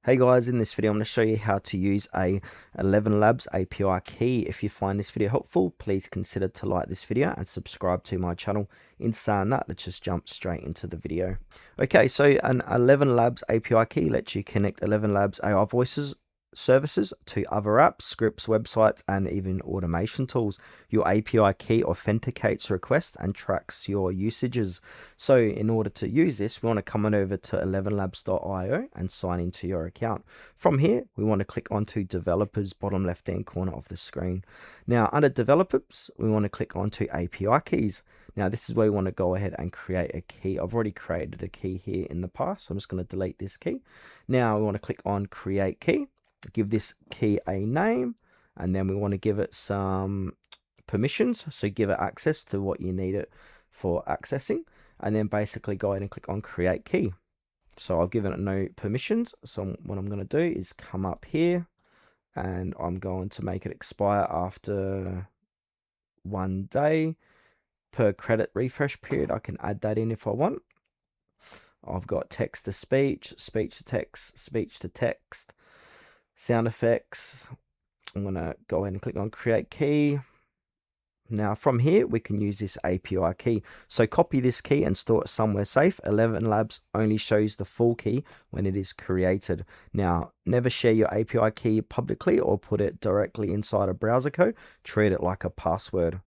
Hey guys, in this video I'm going to show you how to use a ElevenLabs API key. If you find this video helpful, please consider to like this video and subscribe to my channel. In saying that, let's just jump straight into the video. Okay, so an ElevenLabs API key lets you connect ElevenLabs AI voices services to other apps, scripts, websites, and even automation tools. Your API key authenticates requests and tracks your usages. So in order to use this, we want to come on over to ElevenLabs.io and sign into your account. From here, we want to click onto Developers, bottom left-hand corner of the screen. Now, under Developers, we want to click onto API keys. Now, this is where we want to go ahead and create a key. I've already created a key here in the past, so I'm just going to delete this key. Now, we want to click on Create Key. Give this key a name, and then we want to give it some permissions, so give it access to what you need it for accessing, and then basically go ahead and click on Create Key. So I've given it no permissions, so what I'm going to do is come up here and I'm going to make it expire after 1 day per credit refresh period. I can add that in if I want. I've got text to speech, speech to text, speech to text, sound effects. I'm going to go ahead and click on Create Key. Now from here, we can use this API key. So copy this key and store it somewhere safe. ElevenLabs only shows the full key when it is created. Now, never share your API key publicly or put it directly inside a browser code. Treat it like a password.